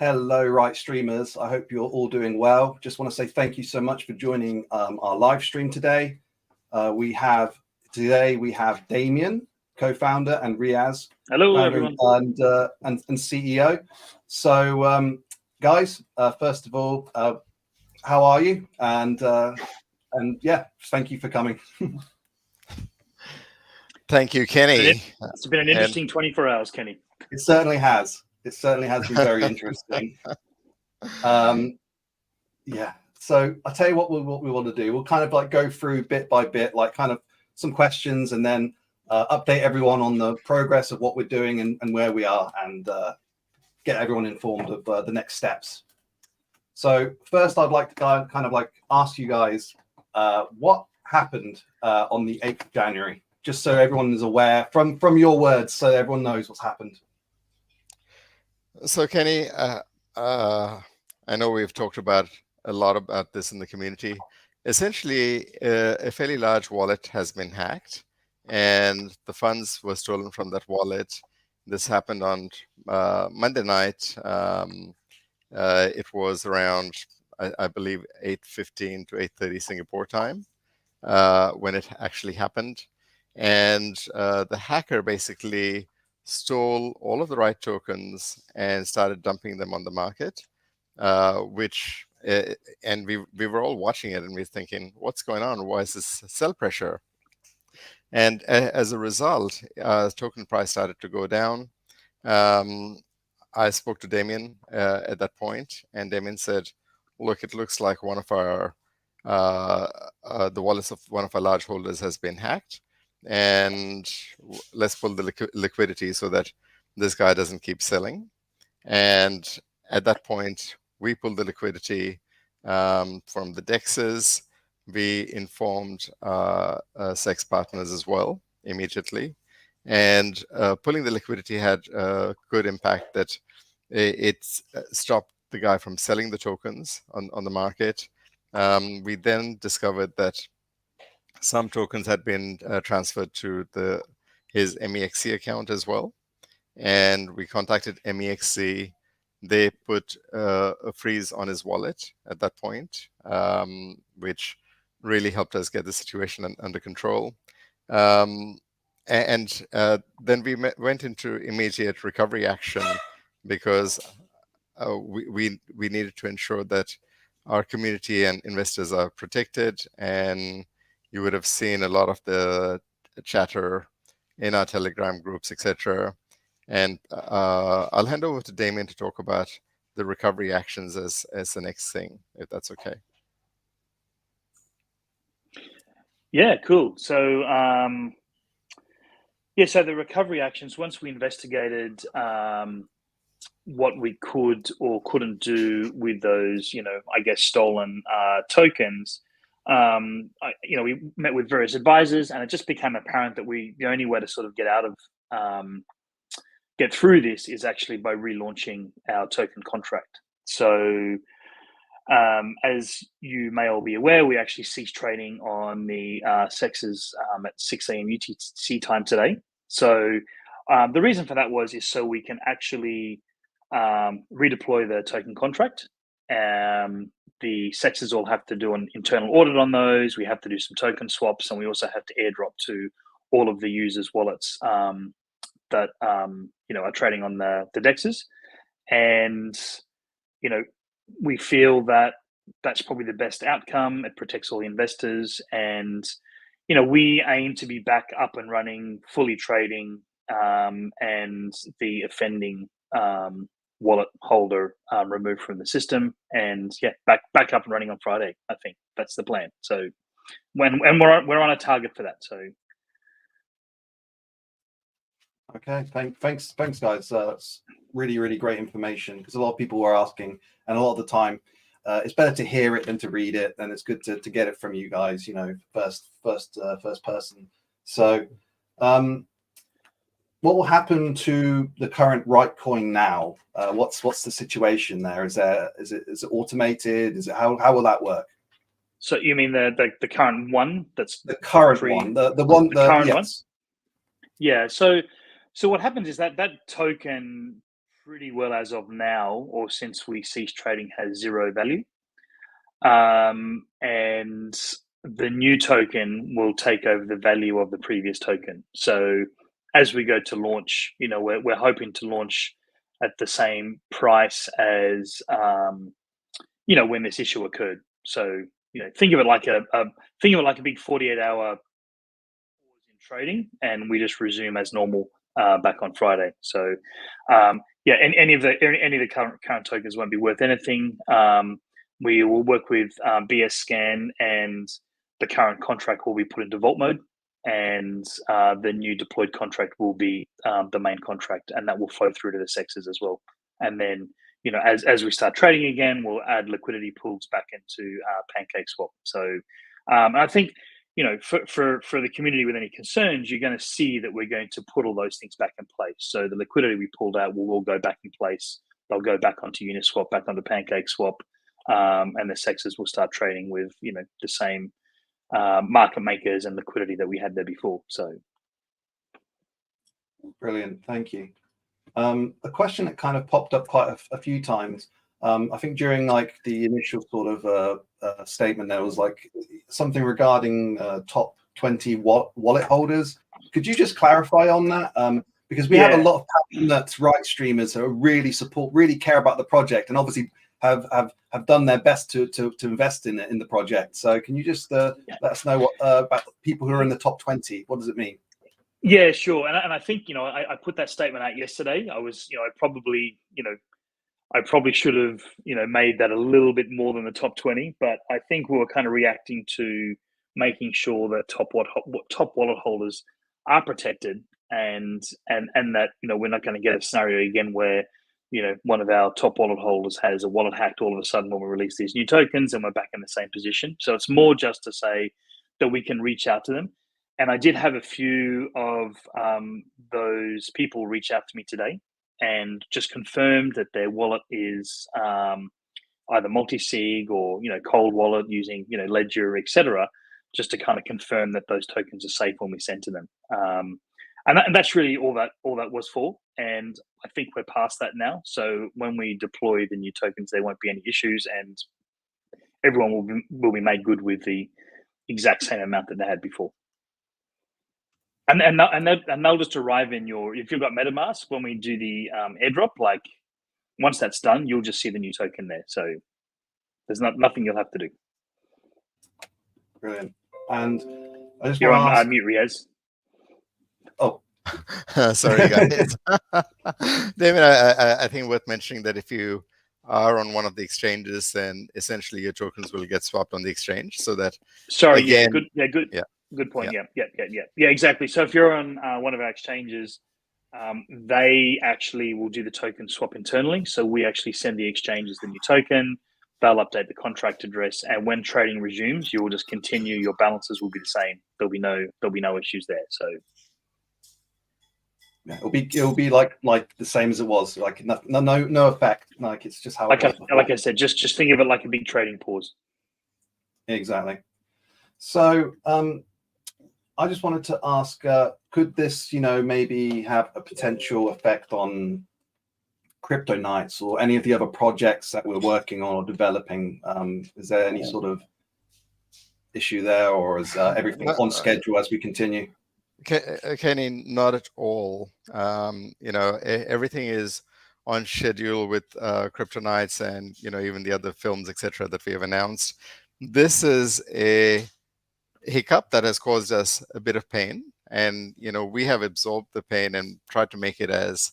Hello, right streamers. I hope you're all doing well. Just want to say thank you so much for joining our live stream today. We have Damian, co-founder, and Riaz, hello founder everyone, and CEO. So, guys, first of all, how are you? And yeah, thank you for coming. Thank you, Kenny. It's been an interesting 24 hours, Kenny. It certainly has. It certainly has been very interesting. Yeah. So I'll tell you what we want to do. We'll kind of like go through bit by bit, like kind of some questions, and then update everyone on the progress of what we're doing and where we are, and get everyone informed of the next steps. So first, I'd like to kind of like ask you guys what happened on the 8th of January, just so everyone is aware from your words, so everyone knows what's happened. So, Kenny, I know we've talked about a lot about this in the community. Essentially, a fairly large wallet has been hacked, and the funds were stolen from that wallet. This happened on Monday night. It was around, I believe, 8:15 to 8:30 Singapore time when it actually happened. And the hacker basically stole all of the right tokens and started dumping them on the market, and we were all watching it and we were thinking, what's going on? Why is this sell pressure? And as a result, token price started to go down. I spoke to Damian at that point, and Damian said, look, it looks like one of our the wallets of one of our large holders has been hacked, and let's pull the liquidity so that this guy doesn't keep selling. And at that point, we pulled the liquidity from the DEXs. We informed SEX partners as well immediately. And pulling the liquidity had a good impact that it stopped the guy from selling the tokens on the market. We then discovered that some tokens had been transferred to his MEXC account as well. And we contacted MEXC. They put a freeze on his wallet at that point, which really helped us get the situation under control. And then we went into immediate recovery action because we needed to ensure that our community and investors are protected. And you would have seen a lot of the chatter in our Telegram groups, etc. And I'll hand over to Damian to talk about the recovery actions as the next thing, if that's okay. Yeah, cool. So so the recovery actions, once we investigated what we could or couldn't do with those, I guess, stolen tokens, we met with various advisors, and it just became apparent that the only way to sort of get through this is actually by relaunching our token contract. So as you may all be aware, we actually ceased trading on the SEXs at 6 a.m. UTC time today. So the reason for that is so we can actually redeploy the token contract. The SEXs all have to do an internal audit on those. We have to do some token swaps, and we also have to airdrop to all of the users' wallets that are trading on the DEXs. And we feel that that's probably the best outcome. It protects all the investors, and we aim to be back up and running, fully trading, and the offending wallet holder removed from the system, and back up and running on Friday. I think that's the plan. So we're on a target for that. So okay, thanks guys. That's really great information, because a lot of people were asking, and a lot of the time it's better to hear it than to read it, and it's good to get it from you guys, first person. So what will happen to the current Ritecoin now? What's the situation there? Is it automated? How will that work? So you mean the current one? That's the current one, the current one. Yeah. So what happens is that token pretty well as of now, or since we ceased trading, has zero value. And the new token will take over the value of the previous token. So as we go to launch, we're hoping to launch at the same price as when this issue occurred. So think of it like a big 48-hour pause in trading, and we just resume as normal back on Friday. So and any of the current tokens won't be worth anything. We will work with BS Scan, and the current contract will be put into vault mode, and the new deployed contract will be the main contract, and that will flow through to the sexes as well. And then as we start trading again, we'll add liquidity pools back into Pancake Swap. So I think for the community with any concerns, you're going to see that we're going to put all those things back in place. So the liquidity we pulled out will all go back in place. They'll go back onto Uniswap, back onto Pancake Swap, and the sexes will start trading with the same market makers and liquidity that we had there before. So brilliant, thank you. A question that kind of popped up quite a few times. I think during like the initial sort of statement, there was like something regarding top 20 wallet holders. Could you just clarify on that? Because we have a lot of passionate right streamers who really care about the project, and obviously have done their best to invest in the project. So can you just let us know what about people who are in the top 20? What does it mean? Yeah, sure. And I think I put that statement out yesterday. I was I probably should have made that a little bit more than the top 20, but I think we were kind of reacting to making sure that top wallet holders are protected, and that we're not going to get a scenario again where one of our top wallet holders has a wallet hacked all of a sudden when we release these new tokens, and we're back in the same position. So it's more just to say that we can reach out to them. And I did have a few of those people reach out to me today and just confirmed that their wallet is either multi-sig or cold wallet using Ledger, etc., just to kind of confirm that those tokens are safe when we send to them. And that's really all that was for. And I think we're past that now. So when we deploy the new tokens, there won't be any issues, and everyone will be made good with the exact same amount that they had before. And they'll just arrive in if you've got MetaMask, when we do the airdrop, like once that's done, you'll just see the new token there. So there's nothing you'll have to do. Brilliant. And I just You're want to on mute, Riaz. Oh, sorry, guys. David, I think worth mentioning that if you are on one of the exchanges, then essentially your tokens will get swapped on the exchange. So that again, good point. Yeah, exactly. So if you're on one of our exchanges, they actually will do the token swap internally. So we actually send the exchanges the new token. They'll update the contract address, and when trading resumes, you will just continue. Your balances will be the same. There'll be no issues there. So yeah, it'll be like the same as it was. Like no effect. Like it's just how it was before. Like I said, just think of it like a big trading pause. Exactly. So I just wanted to ask, could this, maybe have a potential effect on Crypto Nights or any of the other projects that we're working on or developing? Is there any sort of issue there, or is everything on schedule as we continue? Kenny, not at all. Everything is on schedule with Crypto Nights and even the other films, etc., that we have announced. This is a hiccup that has caused us a bit of pain, and we have absorbed the pain and tried to make it as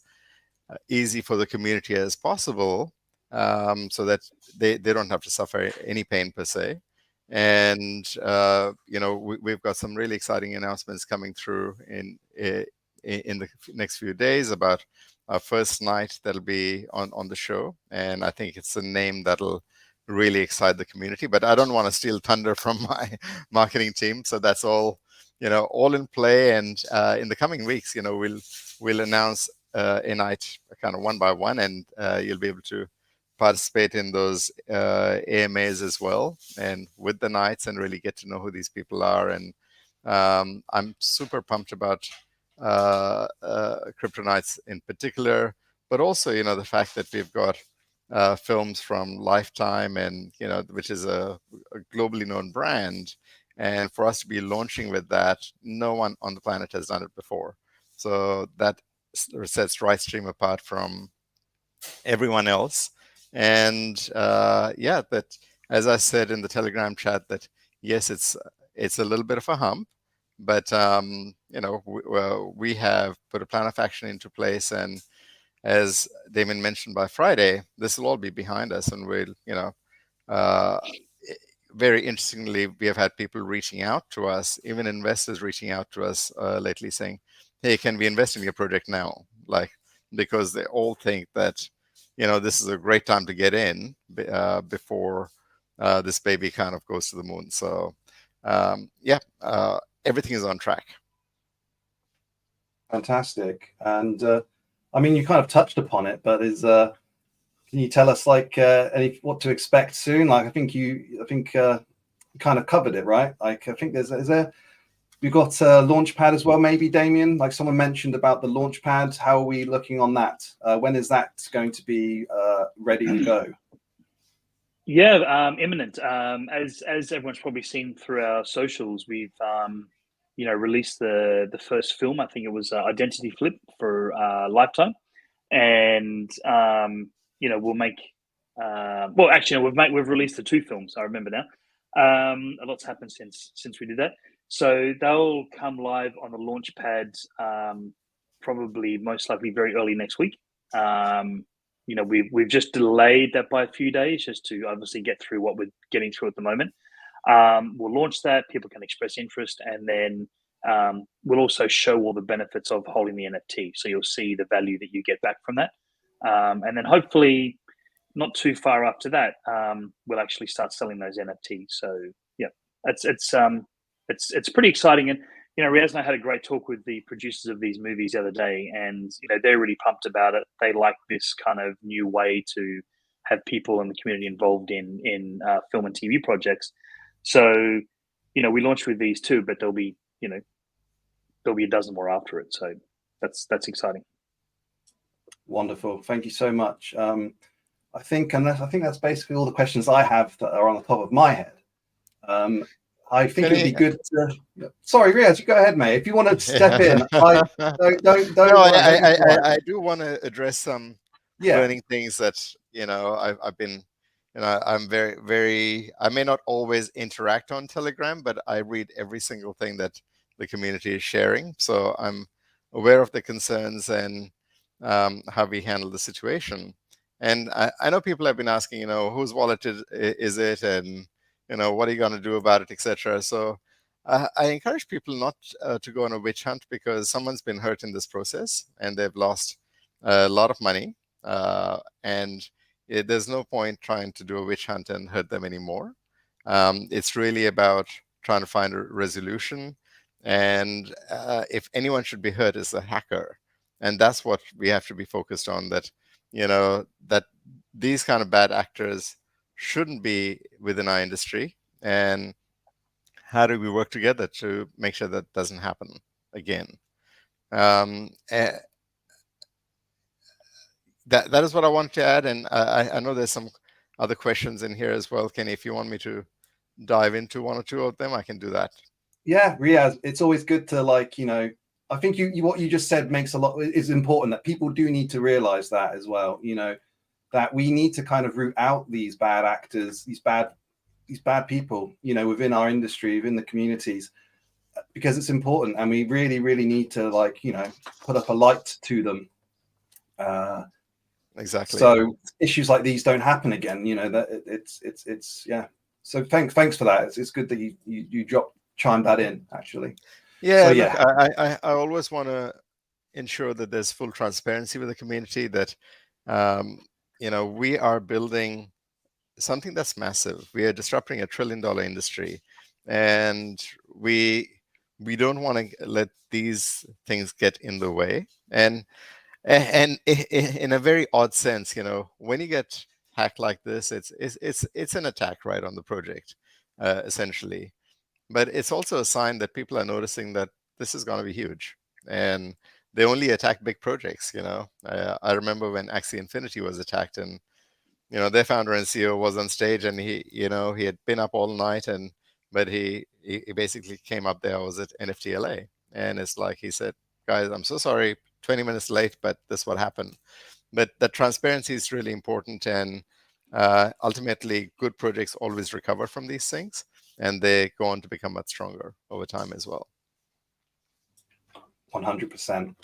easy for the community as possible, so that they don't have to suffer any pain per se. And we've got some really exciting announcements coming through in the next few days about our first night that'll be on the show, and I think it's a name that'll really excite the community. But I don't want to steal thunder from my marketing team, so that's all all in play. And in the coming weeks, we'll announce a night kind of one by one, and you'll be able to participate in those AMAs as well, and with the nights, and really get to know who these people are. And I'm super pumped about Crypto Nights in particular. but also, the fact that we've got films from Lifetime, and which is a globally known brand, and for us to be launching with that, no one on the planet has done it before. So that sets ritestream apart from everyone else. And yeah, that, as I said in the Telegram chat, that yes, it's a little bit of a hump, but we have put a plan of action into place, and as Damien mentioned, by Friday, this will all be behind us, and we'll, uh, very interestingly, we have had people reaching out to us, even investors reaching out to us lately, saying, "Hey, can we invest in your project now?" Like, because they all think that, this is a great time to get in before this baby kind of goes to the moon. So, yeah, everything is on track. Fantastic. And I mean, you kind of touched upon it, but can you tell us like what to expect soon? Like, I think you kind of covered it, right? Like, I think we've got Launchpad as well, maybe, Damien. Like someone mentioned about the Launchpad. How are we looking on that? When is that going to be ready to go? Yeah, imminent. As everyone's probably seen through our socials, we've released the first film. I think it was Identity Flip for Lifetime, and we'll make. Well, actually, we've released the two films. I remember now. A lot's happened since we did that. So they'll come live on the Launchpad, probably most likely very early next week. We've just delayed that by a few days just to obviously get through what we're getting through at the moment. We'll launch that. People can express interest, and then we'll also show all the benefits of holding the NFT. So you'll see the value that you get back from that, and then hopefully, not too far after that, we'll actually start selling those NFTs. So yeah, it's pretty exciting. And Riaz and I had a great talk with the producers of these movies the other day, and they're really pumped about it. They like this kind of new way to have people in the community involved in film and TV projects. So we launched with these two, but there'll be a dozen more after it. So that's exciting. Wonderful. Thank you so much. I think that's basically all the questions I have that are on the top of my head. I think it'd be good to... Sorry, Riaz, you go ahead, mate. If you want to step in, don't. No, I do want to address some burning things that I've been. I'm very. I may not always interact on Telegram, but I read every single thing that the community is sharing. So I'm aware of the concerns and how we handle the situation. And I know people have been asking, whose wallet is it, and what are you going to do about it, etc. So I encourage people not to go on a witch hunt, because someone's been hurt in this process and they've lost a lot of money, and there's no point trying to do a witch hunt and hurt them anymore. It's really about trying to find a resolution, and if anyone should be hurt, is the hacker, and that's what we have to be focused on. That that these kind of bad actors shouldn't be within our industry, and how do we work together to make sure that doesn't happen again. That is what I wanted to add, and I know there's some other questions in here as well. Kenny, if you want me to dive into one or two of them, I can do that. Yeah, Riaz, it's always good to I think what you just said is important, that people do need to realize that as well, that we need to kind of root out these bad actors, these bad people, within our industry, within the communities, because it's important, and we really, really need to put up a light to them. Exactly. So issues like these don't happen again. That it's yeah. So thanks for that. It's good that you chimed that in, actually. Yeah. So, look, I always want to ensure that there's full transparency with the community, that we are building something that's massive. We are disrupting $1 trillion industry, and we don't want to let these things get in the way. And in a very odd sense, when you get hacked like this, it's an attack right on the project, essentially. But it's also a sign that people are noticing that this is going to be huge, and they only attack big projects. I remember when Axie Infinity was attacked, and their founder and CEO was on stage, and he had been up all night, but he basically came up there. I was at NFT LA, and it's like he said, "Guys, I'm so sorry, 20 minutes late, but this is what happened." But that transparency is really important, and ultimately, good projects always recover from these things, and they go on to become much stronger over time as well. 100%.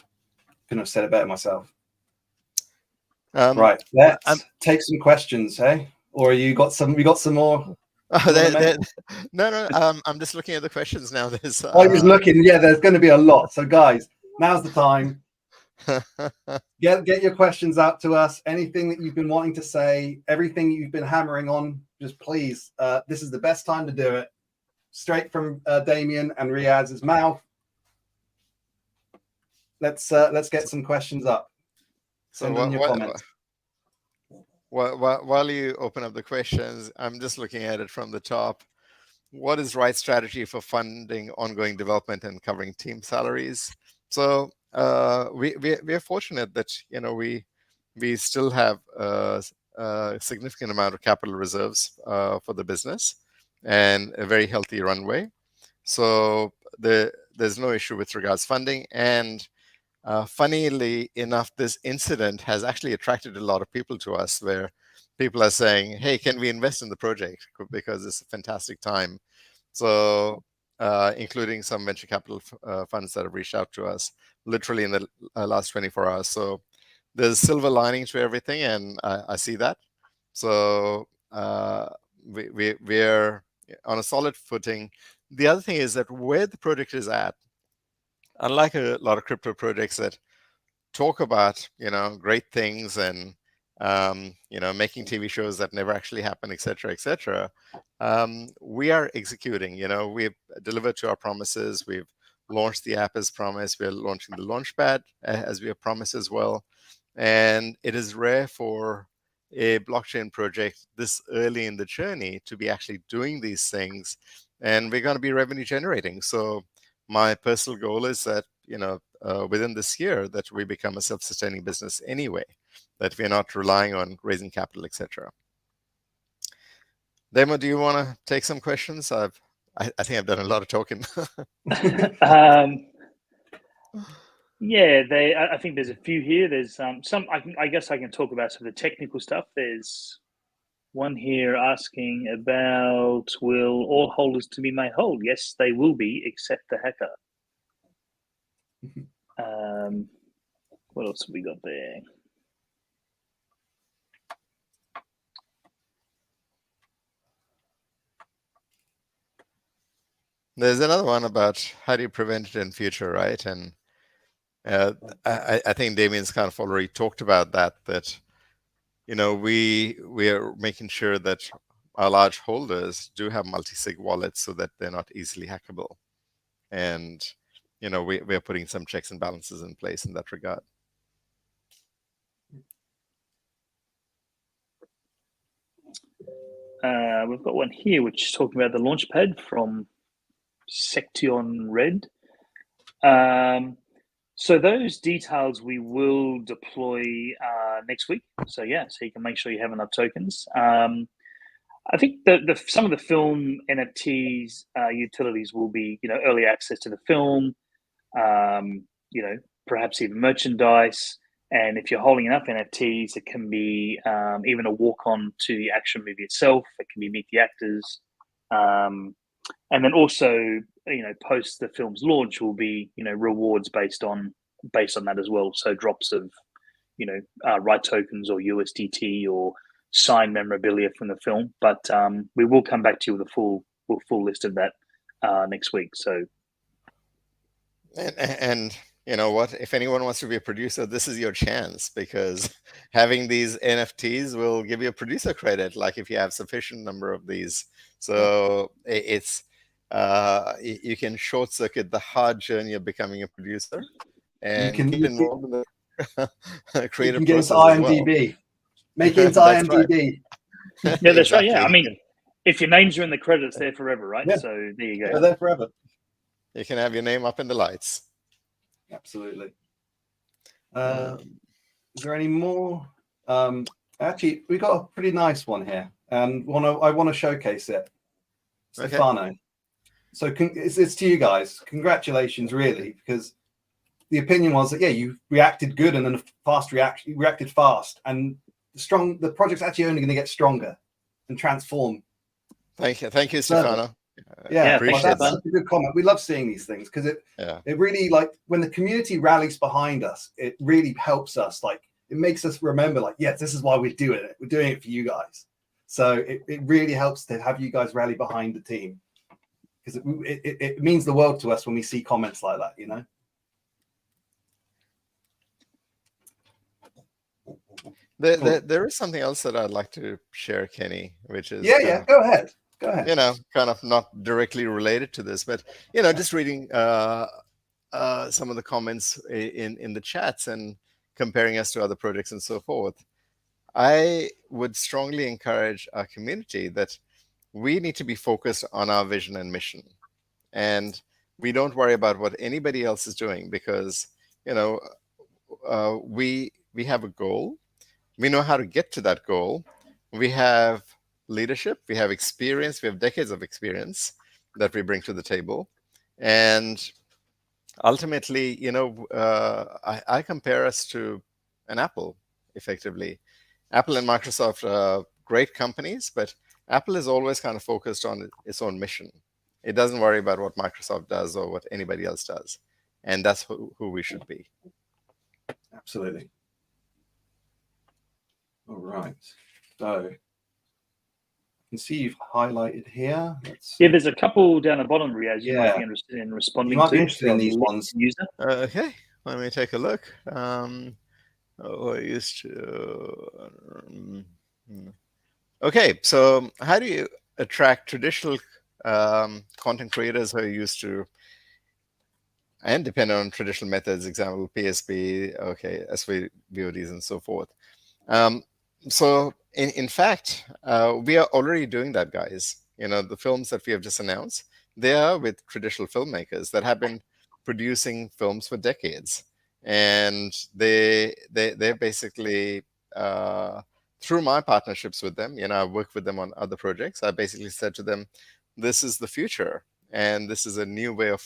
Couldn't have said it better myself. Right, let's take some questions, hey? Or you got some more? No, I'm just looking at the questions now. There's you're just looking. Yeah, there's going to be a lot. So guys, now's the time. Get your questions out to us. Anything that you've been wanting to say, everything you've been hammering on, just please. This is the best time to do it. Straight from Damian and Riaz's mouth. Let's get some questions up. Send in your comments. While you open up the questions, I'm just looking at it from the top. What is right strategy for funding ongoing development and covering team salaries? So we are fortunate that we still have a significant amount of capital reserves for the business and a very healthy runway. So there's no issue with regards funding. And funnily enough, this incident has actually attracted a lot of people to us, where people are saying, "Hey, can we invest in the project? Because it's a fantastic time." So including some venture capital funds that have reached out to us literally in the last 24 hours. So there's silver lining to everything, and I see that. So we're on a solid footing. The other thing is that where the project is at, unlike a lot of crypto projects that talk about great things and making TV shows that never actually happen, etc., we are executing. We've delivered to our promises. We've launched the app as promised. We're launching the Launchpad as we have promised as well. And it is rare for a blockchain project this early in the journey to be actually doing these things, and we're going to be revenue generating. So my personal goal is that within this year that we become a self-sustaining business anyway, that we're not relying on raising capital, etc. Demo, do you want to take some questions? I think I've done a lot of talking. Yeah, I think there's a few here. There's some. I guess I can talk about some of the technical stuff. There's one here asking about, will all holders to be made whole? Yes, they will be, except the hacker. What else have we got there? There's another one about how do you prevent it in future, right? And I think Damian's kind of already talked about that we are making sure that our large holders do have multi-sig wallets so that they're not easily hackable. And we are putting some checks and balances in place in that regard. We've got one here which is talking about the Launchpad from Section Red. So those details we will deploy next week. So yeah, so you can make sure you have enough tokens. I think some of the film NFTs utilities will be early access to the film, perhaps even merchandise. And if you're holding enough NFTs, it can be even a walk on to the action movie itself. It can be meet the actors. And then also, post the film's launch will be, rewards based on that as well. So drops of, right tokens or USDT or signed memorabilia from the film. But we will come back to you with a full list of that next week. So, and you know what? If anyone wants to be a producer, this is your chance, because having these NFTs will give you a producer credit, like if you have sufficient number of these. So it's you can short circuit the hard journey of becoming a producer, and get involved in the creative process as well. IMDb. Make it into IMDb. Right. Yeah, that's right. Yeah, I mean, if your names are in the credits, they're forever, right? Yeah. So there you go. They're there forever. You can have your name up in the lights. Absolutely. Is there any more? Actually, we got a pretty nice one here, and I want to showcase it. Okay. Stefano. So it's to you guys. Congratulations, really, because the opinion was that you reacted good and then you reacted fast, and the project's actually only going to get stronger and transform. Thank you, Stefano. That's such a good comment. We love seeing these things because it really, like, when the community rallies behind us, it really helps us. Like, it makes us remember, like, yes, this is why we're doing it. We're doing it for you guys. So it really helps to have you guys rally behind the team, because it means the world to us when we see comments like that, you know. There is something else that I'd like to share, Kenny, which is go ahead. You know, kind of not directly related to this, but you know, just reading some of the comments in the chats and comparing us to other projects and so forth. I would strongly encourage our community that we need to be focused on our vision and mission, and we don't worry about what anybody else is doing, because you know, we have a goal. We know how to get to that goal. We have leadership, we have experience, we have decades of experience that we bring to the table. And ultimately, you know, I compare us to an Apple, effectively. Apple and Microsoft are great companies, but Apple is always kind of focused on its own mission. It doesn't worry about what Microsoft does or what anybody else does. And that's who we should be. Absolutely. All right. So I can see you've highlighted here. There's a couple down the bottom, Riaz. You might be interested in responding. You might be interested in these ones. User. Okay, let me take a look. I used to. Okay, so how do you attract traditional content creators who are used to and depend on traditional methods, example PSP, SVODs, and so forth? So in fact, we are already doing that, guys. You know, the films that we have just announced, they are with traditional filmmakers that have been producing films for decades, and they basically through my partnerships with them, you know, I work with them on other projects. I basically said to them, this is the future, and this is a new way of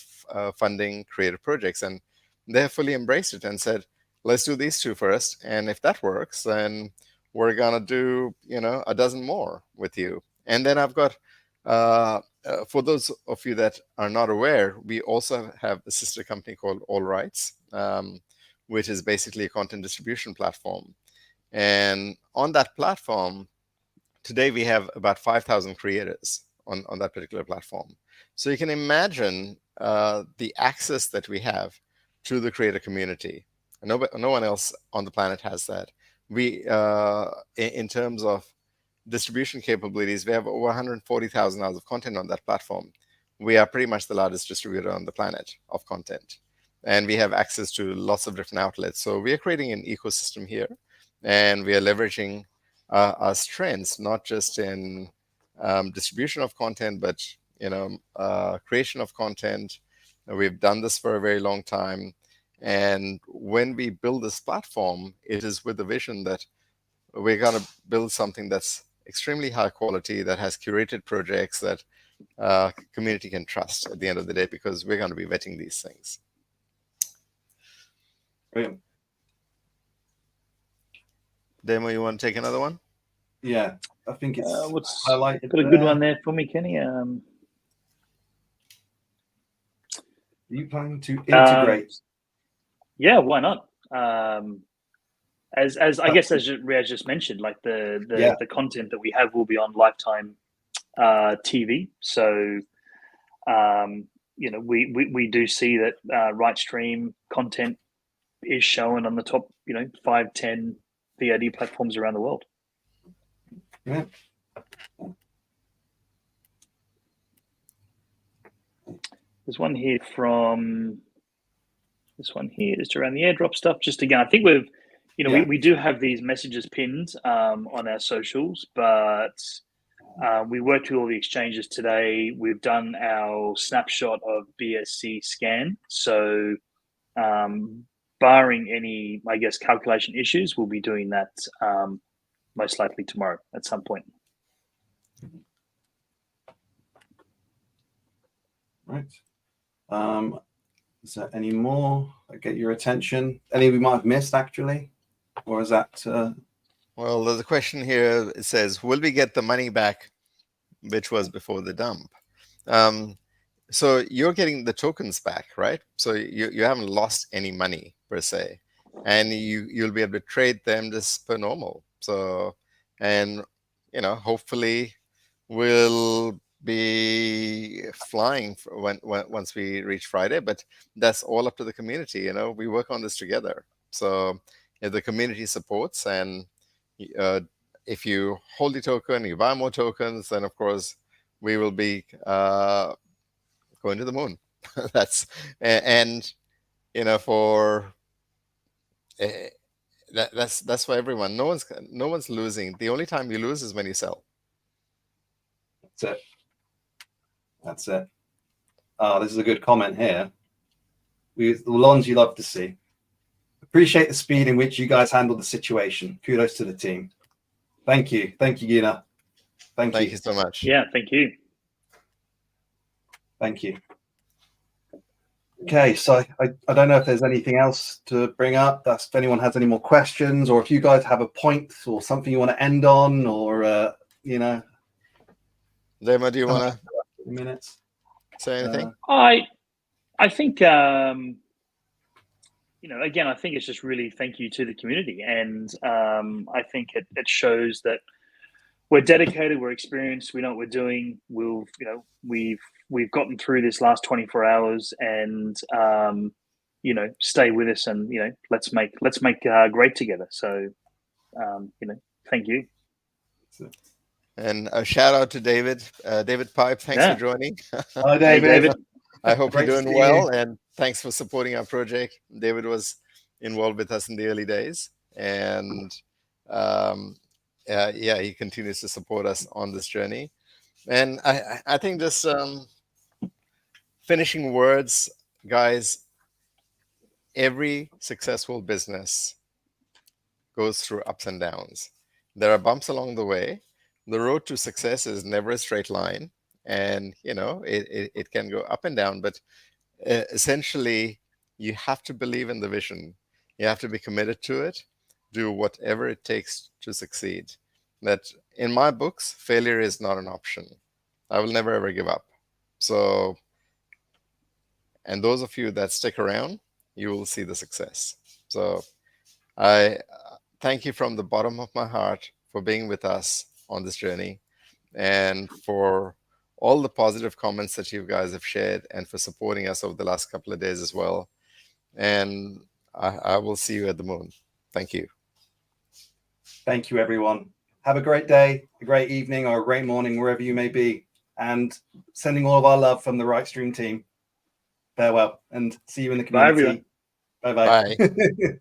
funding creative projects, and they have fully embraced it and said, let's do these two first, and if that works, then we're gonna do, you know, a dozen more with you. And then I've got, for those of you that are not aware, we also have a sister company called All Rights, which is basically a content distribution platform. And on that platform, today we have about 5,000 creators on that particular platform. So you can imagine the access that we have to the creator community. No one else on the planet has that. We, in terms of distribution capabilities, we have over 140,000 hours of content on that platform. We are pretty much the largest distributor on the planet of content. And we have access to lots of different outlets. So we are creating an ecosystem here, and we are leveraging our strengths, not just in distribution of content, but, you know, creation of content. We've done this for a very long time. And when we build this platform, it is with the vision that we're going to build something that's extremely high quality, that has curated projects that community can trust at the end of the day, because we're going to be vetting these things. Brilliant. Demo, you want to take another one? Yeah, I think it's highlighted. Got a good one there for me, Kenny. Are you planning to integrate? Yeah, why not? As I guess, as Riaz just mentioned, like the content that we have will be on Lifetime TV. So you know, we do see that ritestream content is shown on the top, you know, 5-10 VOD platforms around the world. Yeah. There's one here just around the airdrop stuff. Just again, I think we've, you know, we do have these messages pinned on our socials, but we worked through all the exchanges today. We've done our snapshot of BSC scan. So barring any, I guess, calculation issues, we'll be doing that most likely tomorrow at some point. Right. Is there any more that get your attention? Any we might have missed, actually? Or is that... Well, there's a question here. It says, will we get the money back, which was before the dump? So you're getting the tokens back, right? So you haven't lost any money per se, and you'll be able to trade them just per normal. So, and hopefully we'll be flying once we reach Friday. But that's all up to the community. We work on this together. So if the community supports, and if you hold the token, you buy more tokens, then of course we will be going to the moon. That's for that's for everyone. No one's losing. The only time you lose is when you sell. That's it. Oh, this is a good comment here. The ones you love to see. Appreciate the speed in which you guys handled the situation. Kudos to the team. Thank you, Gina. Thank you so much. Yeah, thank you. Thank you. Okay, so I don't know if there's anything else to bring up. If anyone has any more questions, or if you guys have a point or something you want to end on, or Dema, do you want to say anything? I think again, I think it's just really thank you to the community, and I think it shows that we're dedicated, we're experienced, we know what we're doing. We've gotten through this last 24 hours, and stay with us, and let's make great together. So thank you. And a shout out to David Pipe. Thanks for joining. Hi, David. Hey, David. I hope you're doing well, and thanks for supporting our project. David was involved with us in the early days, and he continues to support us on this journey. And I think just finishing words, guys, every successful business goes through ups and downs. There are bumps along the way. The road to success is never a straight line, and it can go up and down, but essentially you have to believe in the vision. You have to be committed to it, do whatever it takes to succeed. That in my books, failure is not an option. I will never ever give up. So, and those of you that stick around, you will see the success. So I thank you from the bottom of my heart for being with us on this journey, and for all the positive comments that you guys have shared, and for supporting us over the last couple of days as well. And I will see you at the moon. Thank you. Thank you, everyone. Have a great day, a great evening, or a great morning, wherever you may be. And sending all of our love from the ritestream team. Farewell, and see you in the community. Bye, everyone. Bye-bye. Bye.